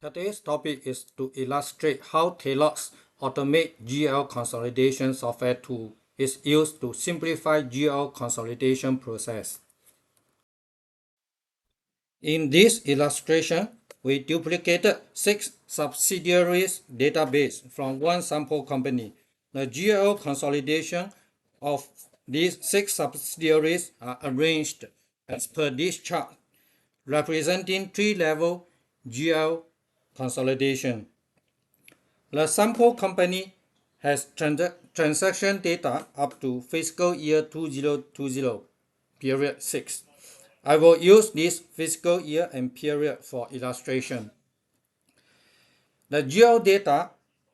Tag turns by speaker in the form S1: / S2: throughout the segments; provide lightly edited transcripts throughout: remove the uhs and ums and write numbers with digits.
S1: Today's topic is to illustrate how TaiRox automate GL consolidation software tool is used to simplify GL consolidation process. In this illustration, we duplicated 6 subsidiaries database from one sample company. The GL consolidation of these 6 subsidiaries are arranged as per this chart, representing 3-level GL consolidation. The sample company has transaction data up to fiscal year 2020, period 6. I will use this fiscal year and period for illustration. The GL data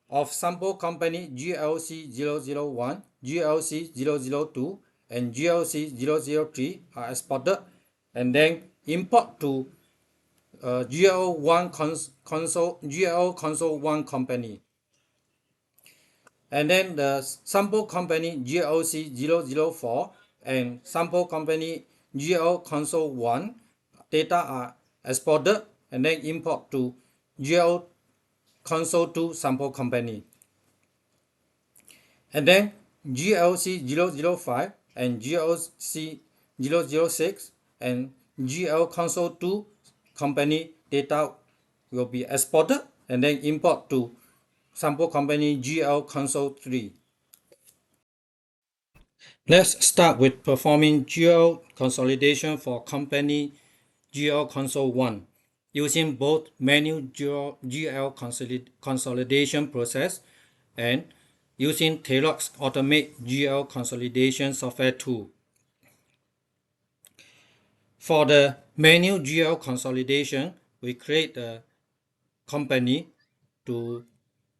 S1: of sample company GLC001, GLC002, and GLC003 are exported and then import to GL console 1 company. And then the sample company GLC004 and sample company GL console 1 data are exported and then import to GL console 2 sample company. And then GLC005 and GLC006 and GL console 2 company data will be exported and then import to sample company GL console 3. Let's start with performing GL consolidation for company GL console 1 using both manual GL consolidation process and using TaiRox Automate GL consolidation software tool. For the manual GL consolidation, we create a company to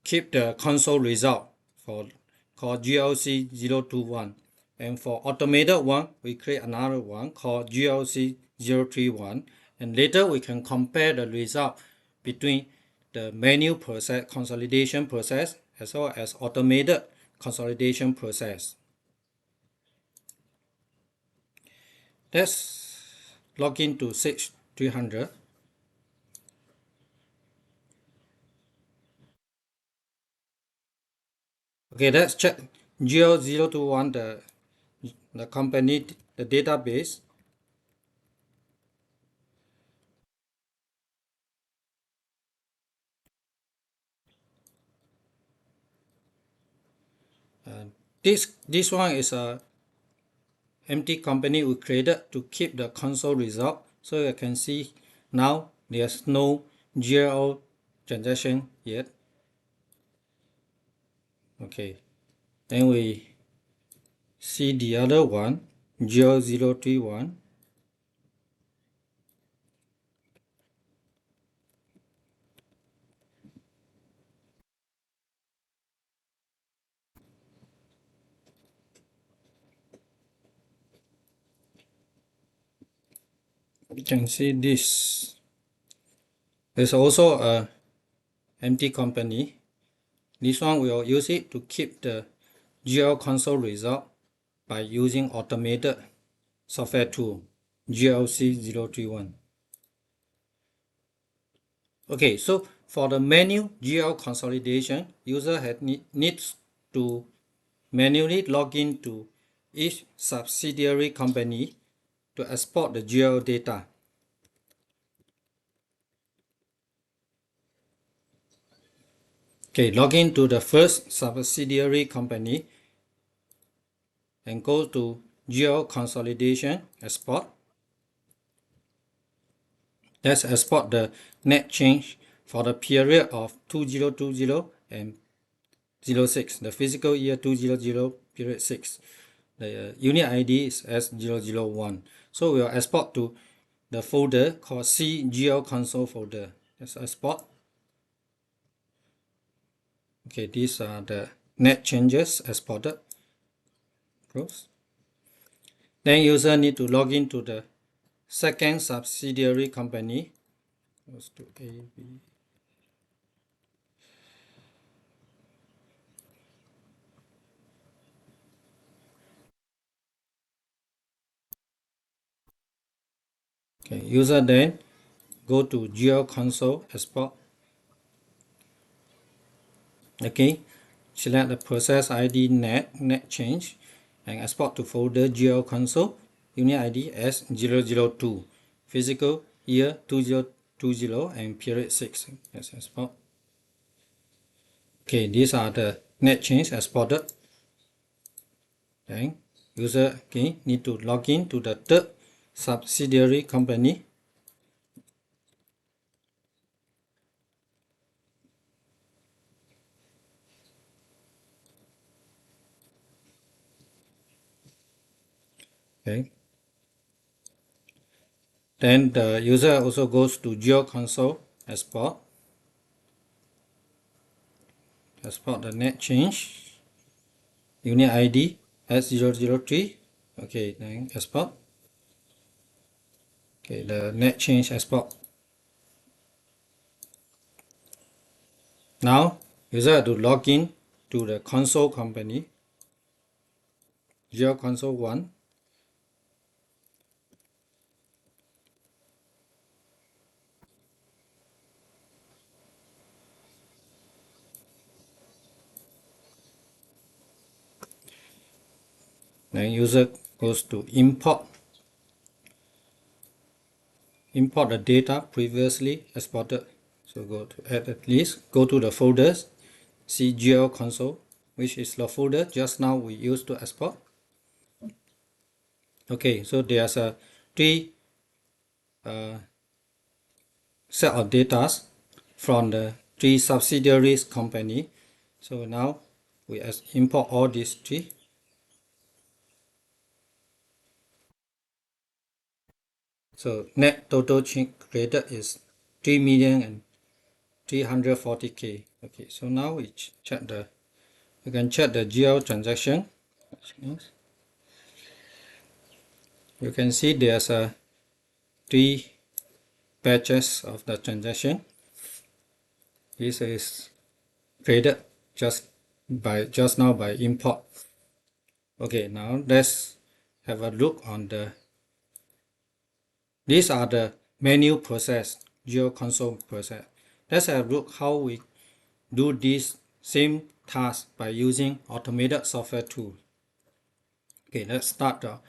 S1: keep the console result called GLC021. And for automated one, we create another one called GLC031. And later we can compare the result between the manual process consolidation process as well as automated consolidation process. Let's log into Sage 300. Okay, let's check GL021, the company, the database. This one is a empty company we created to keep the console result. So you can see now there's no GL transaction yet. Okay, then we see the other one, GL031. You can see this. There's also a empty company. This one we will use it to keep the GL console result by using automated software tool GLC031. Okay, so for the manual GL consolidation, user needs to manually log in to each subsidiary company to export the GL data. Okay, log in to the first subsidiary company and go to GL consolidation export. Let's export the net change for the period of 2020 and 06, the fiscal year 2020 period 6. The unit ID is S001. So we'll export to the folder called CGL console folder. Let's export. Okay, these are the net changes exported. Close. Then user need to log into the second subsidiary company. Goes to A, B. Okay, user then go to GL console export Okay, select the process ID net change and export to folder GL console, unit ID S002, physical year 2020 and period 6. Let's export. Okay, these are the net change exported. Then user again need to log in to the third subsidiary company. Okay. Then the user also goes to Geo console, export the net change, unit ID S003. Okay, then export. Okay, the net change export. Now user have to log in to the console company, Geo console 1. Then user goes to import the data previously exported. So go to add at least, go to the folders, see GL console, which is the folder just now we used to export. Okay, so there's a three set of data from the three subsidiaries company. So now we import all these three. So net total created is 3,340,000. Okay, so now we check you can check the GL transaction. You can see there's a three batches of the transaction. This is created just now by import. Okay, now let's have a look on these are the menu process, Geo console process. Let's have a look how we do this same task by using automated software tool. Okay, let's start the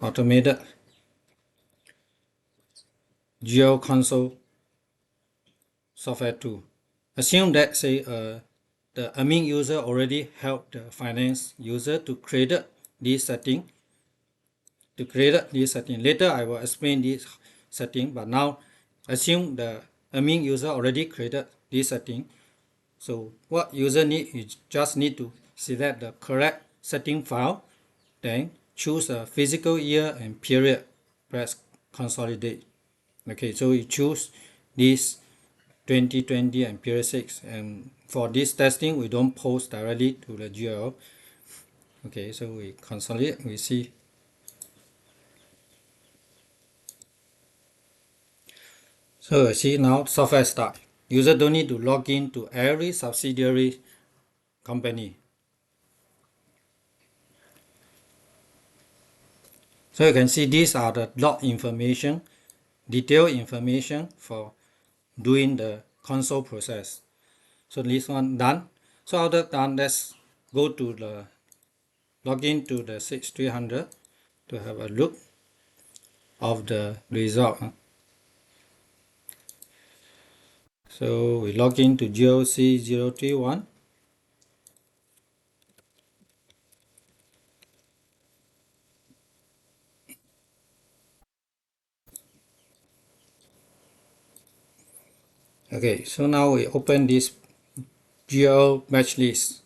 S1: automated Geo console software tool. Assume that say the admin user already helped the finance user to create this setting. Later I will explain this setting, but now assume the admin user already created this setting. So what user need, you just need to select the correct setting file, then choose a physical year and period, press consolidate. Okay, so you choose this 2020 and period 6, and for this testing we don't post directly to the GL. Okay, so we consolidate, we see. So you see now software start. User don't need to log in to every subsidiary company. So you can see these are the log information, detailed information for doing the console process. So this one done. So after done, let's go to the login to the 6300 to have a look of the result. So we log into GOC 031. Okay, so now we open this GL batch list.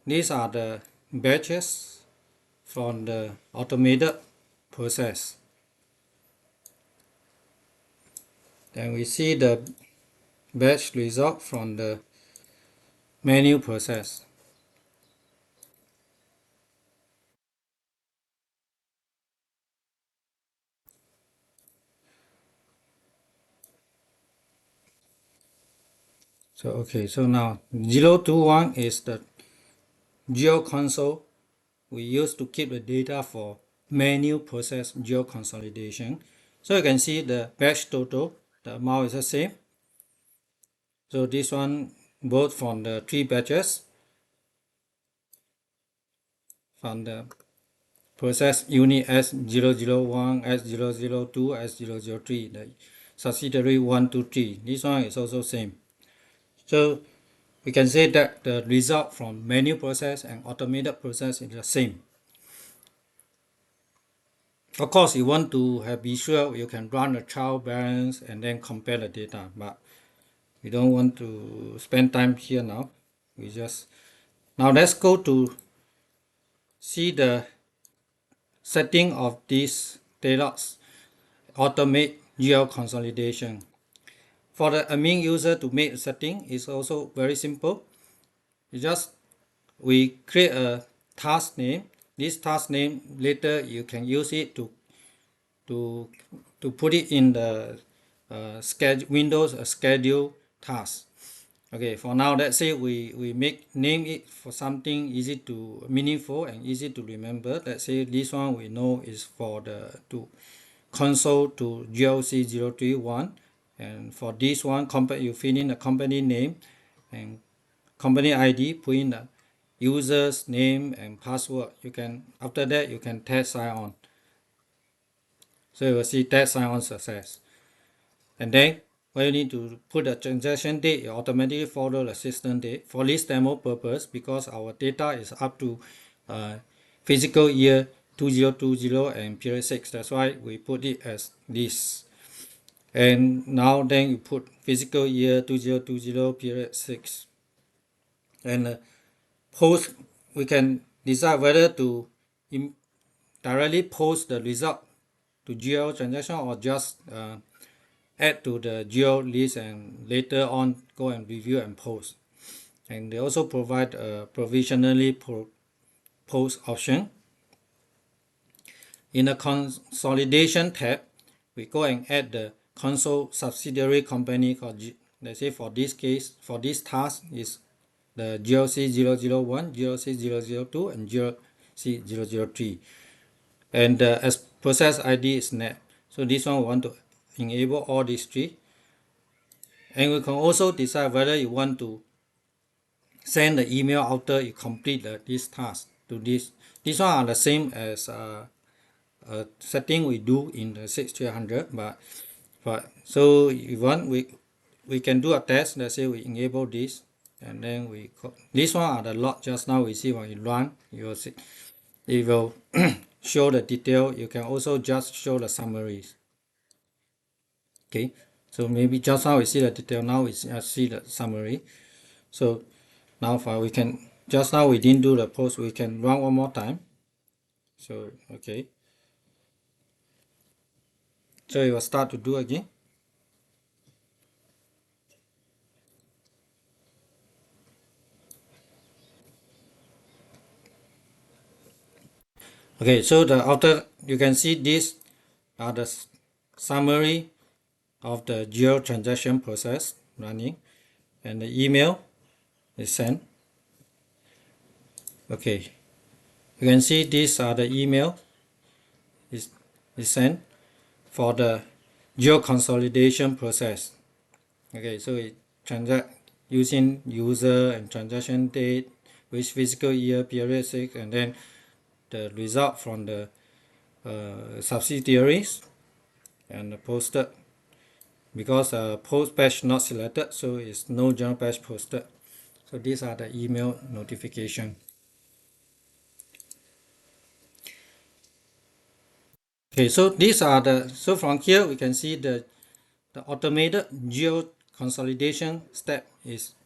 S1: These are the batches from the automated process. Then we see the batch result from the manual process. So okay, so now 021 is the geo console we use to keep the data for manual process geo consolidation. So you can see the batch total, the amount is the same. So this one both from the 3 batches from the process unit S001, S002, S003, the subsidiary 1, 2, 3. This one is also same. So we can say that the result from manual process and automated process is the same. Of course, you want to be sure you can run a trial balance and then compare the data, but we don't want to spend time here now. Now let's go to see the setting of this TaiRox automate GL consolidation. For the admin user to make a setting is also very simple. We create a task name. This task name later you can use it to put it in the Windows schedule task. Okay, for now let's say we name it for something easy to meaningful and easy to remember. Let's say this one we know is for the to console to GLC 031, and for this one you fill in the company name and company ID, put in the user's name and password. After that you can test sign on. So you will see test sign on success. And then when you need to put the transaction date, you automatically follow the system date. For this demo purpose, because our data is up to physical year 2020 and period 6, that's why we put it as this. And now then you put physical year 2020 period 6. And post, we can decide whether to directly post the result to GL transaction or just add to the geo list and later on go and review and post. And they also provide a provisionally post option. In the consolidation tab, we go and add the console subsidiary company called let's say for this case, for this task is the GLC 001, GLC 002, and GLC 003. And as process ID is net. So this one we want to enable all these 3. And we can also decide whether you want to send the email after you complete this task to this. These one are the same as setting we do in the 6300, but so if want we can do a test. Let's say we enable this, and then this one are the log. Just now we see when you run, you will see it will show the detail. You can also just show the summaries. Okay, so maybe just now we see the detail, now we see the summary. So now we can, just now we didn't do the post, we can run one more time. So okay, so it will start to do again. Okay, so after you can see this are the summary of the geo transaction process running, and the email is sent. Okay, you can see these are the email is sent for the geo consolidation process. Okay, so it transact using user and transaction date, which physical year period 6, and then the result from the subsidiaries and posted. Because post batch not selected, so it's no general batch posted. So these are the email notification. Okay, so these are so from here we can see the automated geo consolidation step is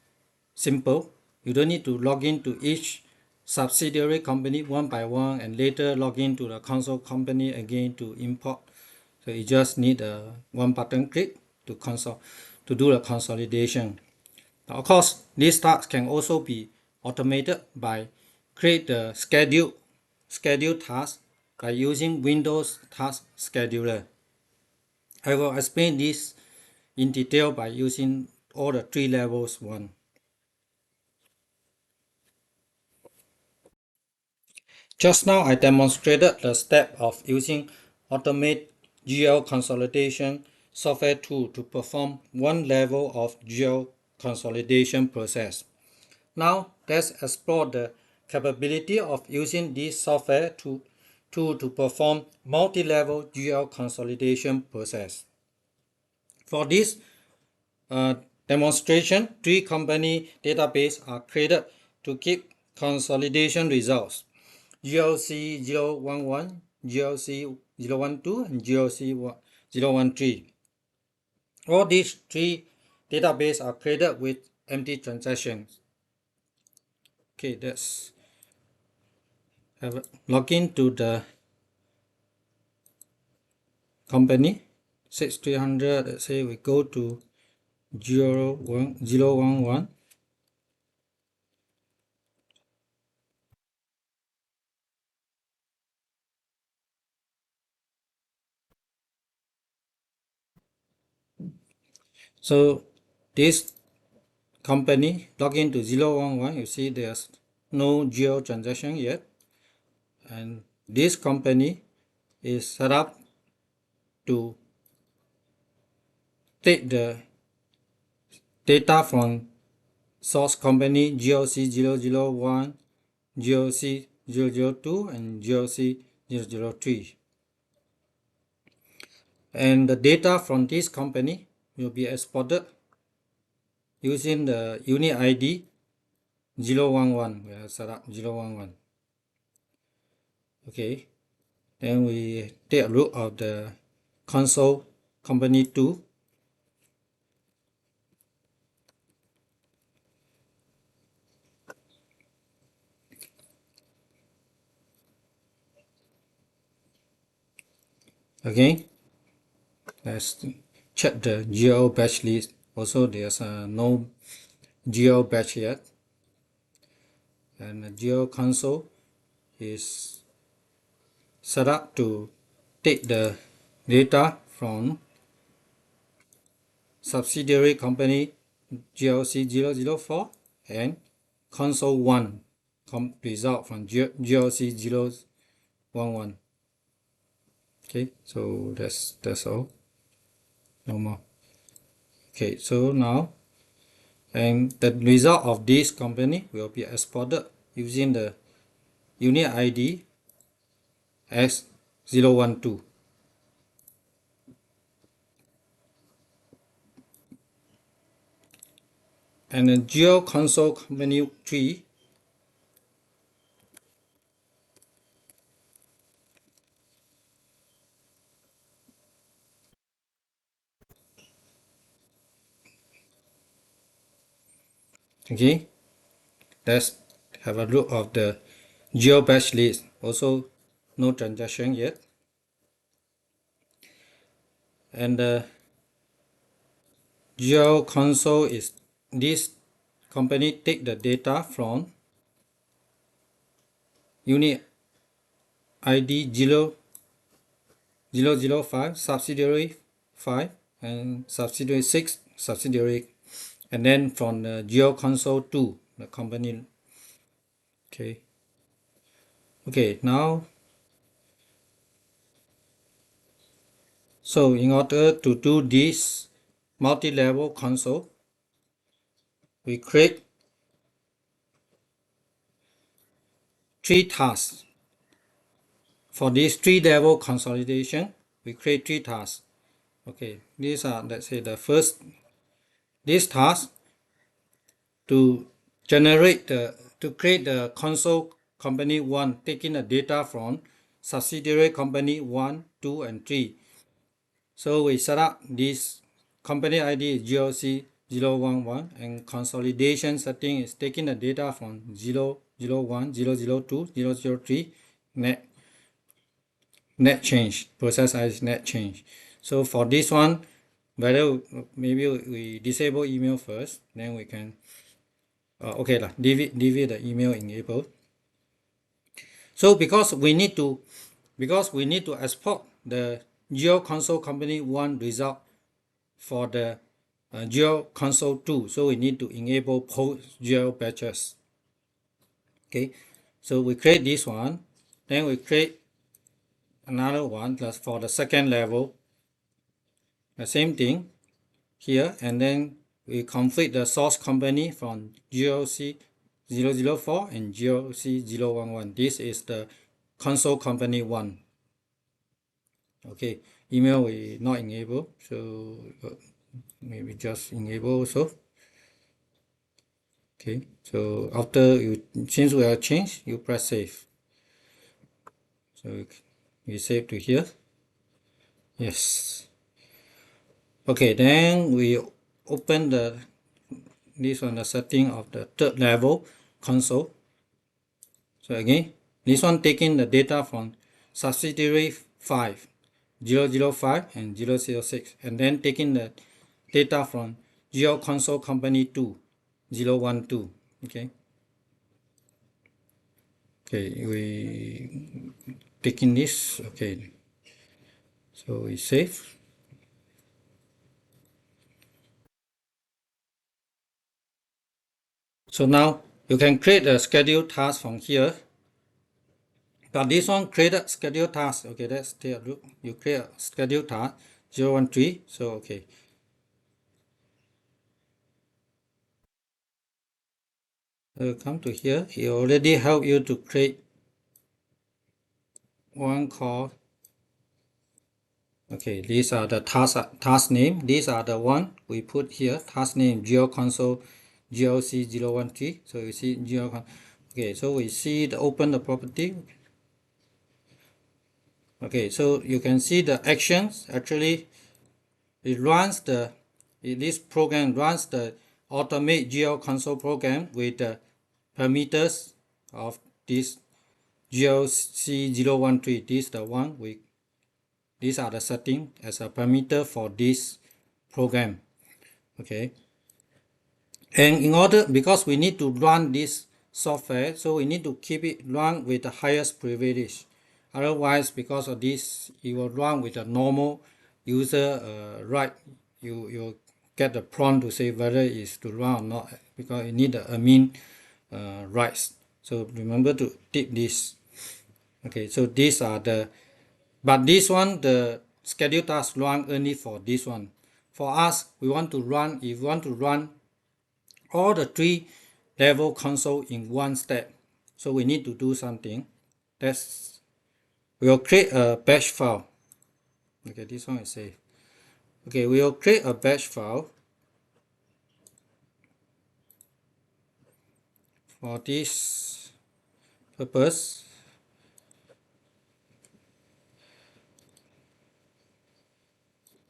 S1: simple. You don't need to log into each subsidiary company one by one and later log into the console company again to import. So you just need a one button click to do the consolidation. Now, of course, these tasks can also be automated by create the schedule task by using Windows Task Scheduler. I will explain this in detail by using all the 3 levels one. Just now I demonstrated the step of using Automate GL Consolidation software tool to perform one level of GL consolidation process. Now let's explore the capability of using this software to perform multi-level GL consolidation process. For this demonstration, 3 company databases are created to keep consolidation results: GLC 011, GLC 012, and GLC 013. All these 3 databases are created with empty transactions. Okay, let's log into the company 6300. Let's say we go to 011. So this company log into 011, you see there's no geo transaction yet, and this company is set up to take the data from source company GLC 001, GLC 002, and GLC 003. And the data from this company will be exported using the unit ID 011. We have set up 011. Okay, then we take a look of the console company 2. Again, let's check the GL batch list. Also, there's no GL batch yet, and the GL console is set up to take the data from subsidiary company GLC 004 and console 1 result from GLC 011. Okay, so that's all. No more. Okay, so now, and the result of this company will be exported using the unit ID S012. And the geo console company 3 okay, let's have a look of the geo batch list. Also no transaction yet, and the geo console is this company take the data from unit ID 005 subsidiary 5 and subsidiary 6 subsidiary, and then from the geo console 2 the company. Okay, now, so in order to do this multi-level console, we create 3 tasks. For this 3-level consolidation, we create 3 tasks. Okay, these are, let's say, the first, this task to create the console company 1, taking the data from subsidiary company 1, 2, and 3. So we set up this company ID is GLC 011, and consolidation setting is taking the data from 001, 002, 003, net change, process size net change. So for this one, whether maybe we disable email first, then we can okay lah, leave the email enabled. So because we need to export the geo console company 1 result for the geo console 2, so we need to enable post geo batches. Okay, so we create this one, then we create another one that's for the second level, the same thing here, and then we conflict the source company from GLC004 and GLC011. This is the console company 1. Okay, email we not enable, so maybe just enable also. Okay, so after you change will change, you press save. So we save to here. Yes. Okay, then we open this one, the setting of the third level console. So again, this one taking the data from subsidiary 5, 005 and 006, and then taking the data from GL console company 2, 012. Okay. Okay, we taking this. Okay. So we save. So now you can create a schedule task from here. But this one created schedule task. Okay, let's take a look. You create a schedule task 013. So okay. Come to here. It already help you to create one call. Okay, these are the task name. These are the one we put here. Task name GL console GLC013. So you see GL. Okay, so we see the open the property. Okay, so you can see the actions. Actually, this program runs the automate GL console program with the parameters of this GLC013. This is the one these are the settings as a parameter for this program. Okay, and in order, because we need to run this software, so we need to keep it run with the highest privilege. Otherwise, because of this, it will run with a normal user right. You get the prompt to say whether it's to run or not, because you need the admin rights. So remember to tip this. Okay, so these are the, but this one, the schedule task run only for this one. For us, we want to run, if we want to run all the 3 level console in one step, so we need to do something. We'll create a batch file. Okay, this one is safe. Okay, we'll create a batch file. For this purpose,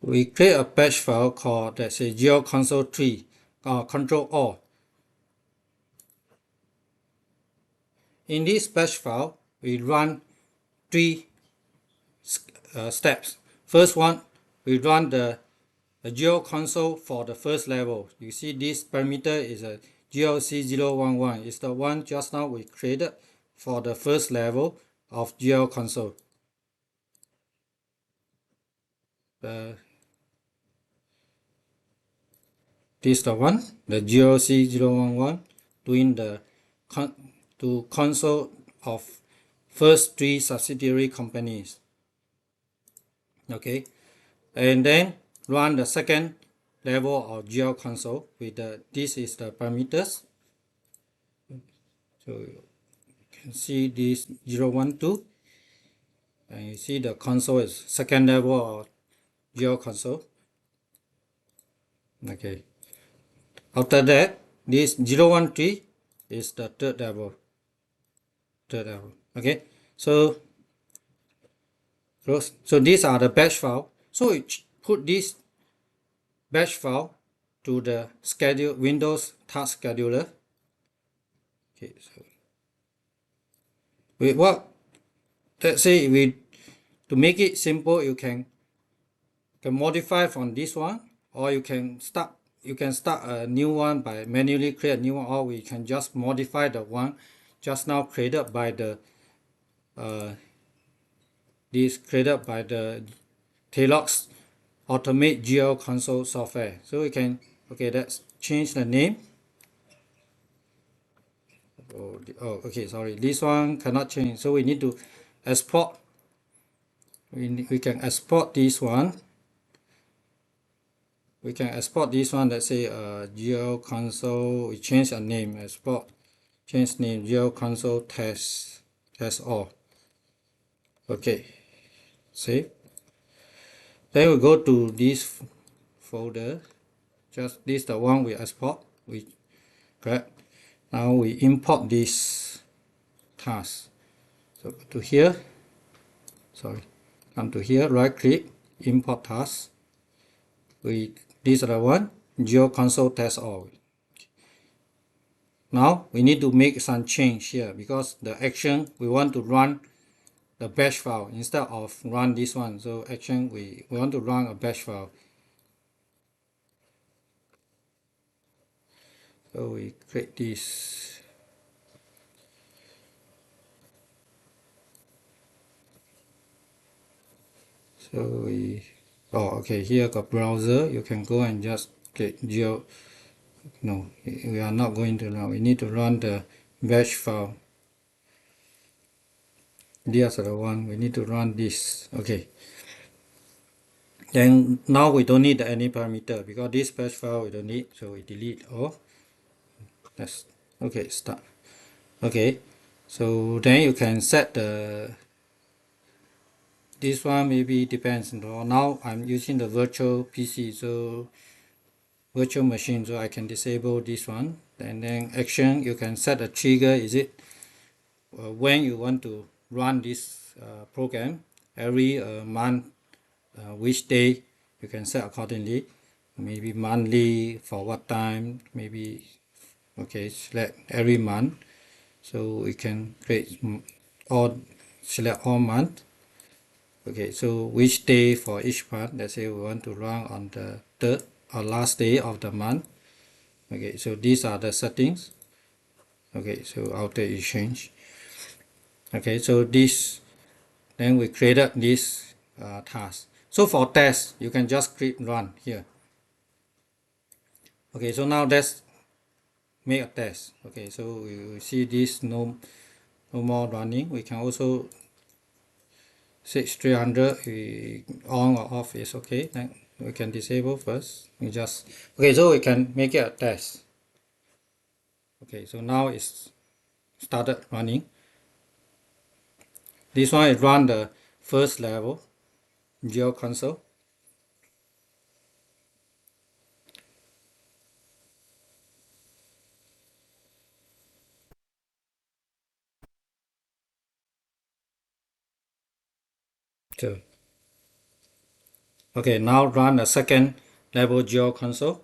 S1: we create a batch file called, let's say, GL console 3, control all. In this batch file, we run 3 steps. First one, we run the GL console for the first level. You see this parameter is a GLC011. It's the one just now we created for the first level of GL console. This is the one, the GLC011, doing the console of first 3 subsidiary companies. Okay, and then run the second level of GL console with this is the parameters. So you can see this 012, and you see the console is second level of GL console. Okay, after that, this 013 is the third level. Okay, so these are the batch file. So we put this batch file to the schedule Windows task scheduler. Okay, so let's say to make it simple, you can modify from this one, or you can start a new one by manually create a new one, or we can just modify the one just now created by the TaiRox automate GL console software. So we can, okay, let's change the name. Okay, sorry, this one cannot change, so we need to export. We can export this one. we can export this one. Let's say geo console. We change a name. Export. Change name. Geo console test all. Okay. Save. Then we go to this folder. Just this the one we export. We grab. Now we import this task. So go to here. Sorry. Come to here. Right click. Import task. This is the one. Geo console test all. Now we need to make some change here because the action we want to run the batch file instead of run this one. So action we want to run a batch file. So we create this. So okay, here got browser. You can go and just click geo. No, we are not going to run. We need to run the batch file. There's the one. We need to run this. Okay. Then now we don't need any parameter because this batch file we don't need. So we delete all. That's okay. Start. Okay. So then you can set this one maybe depends. Now I'm using the virtual PC, so virtual machine, so I can disable this one. And then action, you can set a trigger. Is it when you want to run this program every month, which day you can set accordingly. Maybe monthly for what time? Maybe okay. Select every month, so we can create all select all month. Okay, so which day for each month? Let's say we want to run on the third or last day of the month. Okay, so these are the settings. Okay, so auto exchange. Okay, so this, then we created this task. So for test, you can just click run here. Okay, so now let's make a test. Okay, so we see this no more running. We can also 6300 we on or off is okay. Then we can disable first. We just okay, so we can make it a test. Okay, so now it's started running. This one is run the first level geo console. So okay, now run the second level geo console.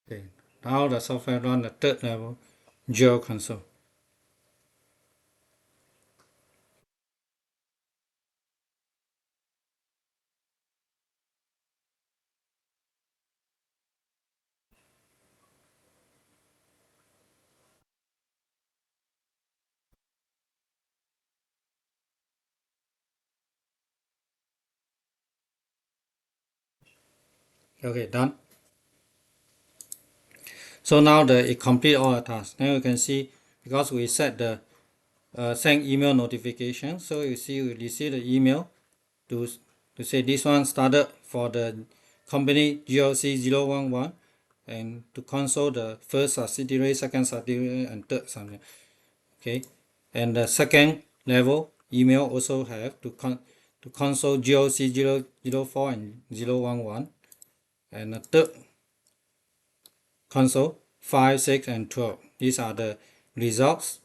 S1: Okay, now the software run the third level geo console. Okay, done. So now it complete all the tasks. Then you can see because we set the send email notification. So you see we receive the email to say this one started for the company GLC 011 and to console the first subsidiary, second subsidiary, and third subsidiary. Okay, and the second level email also have to console GLC 004 and 011, and the third console 5, 6, and 12. These are the results.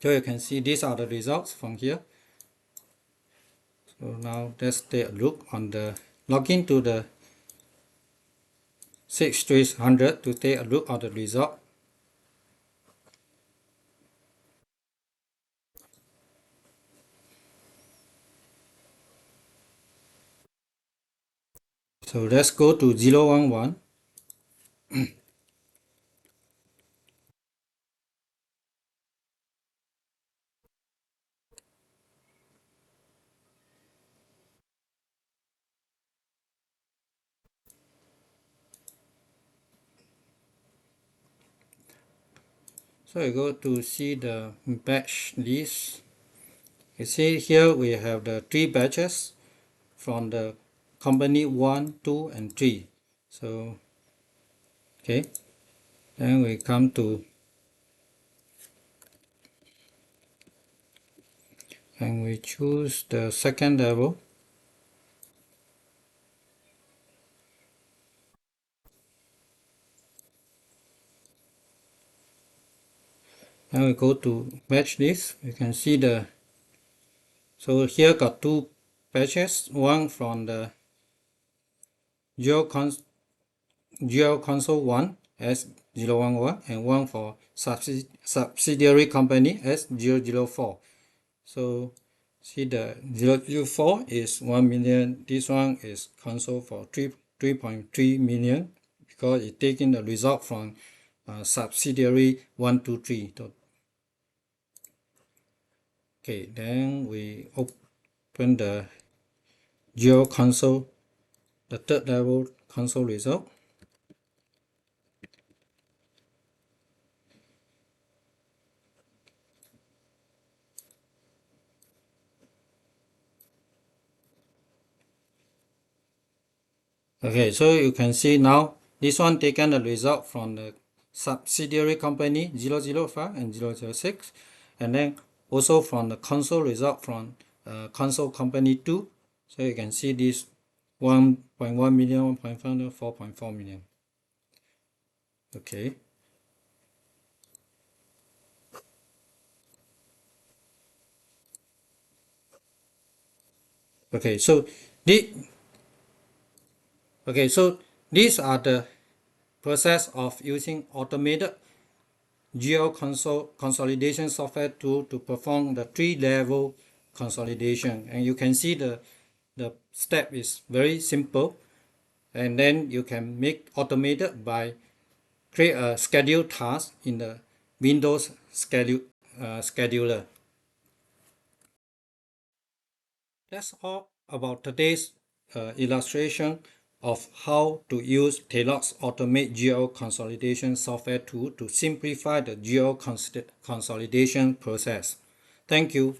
S1: So you can see these are the results from here. So now let's take a look on the login to the 6300 to take a look at the result. So let's go to 011. So you go to see the batch list. You see here we have the 3 batches from the company 1, 2 and 3. So okay, then we come to and we choose the second level. Then we go to batch list. You can see the, so here got 2 batches, one from the Geo Console 1 S011 and one for subsidiary company S004. So see the 004 is 1 million, this one is console for 3.3 million because it taking the result from subsidiary 123. Okay, then we open the Geo console, the third level console result. Okay, so you can see now this one taken the result from the subsidiary company 005 and 006, and then also from the console result from console company 2. So you can see this 1.1 million, 1.5 million, 4.4 million. Okay. Okay, so the so these are the process of using automated consolidation software tool to perform the 3-level consolidation. And you can see the step is very simple, and then you can make automated by create a schedule task in the Windows scheduler. That's all about today's illustration of how to use TaiRox Automate geo consolidation software tool to simplify the geo consolidation process. Thank you.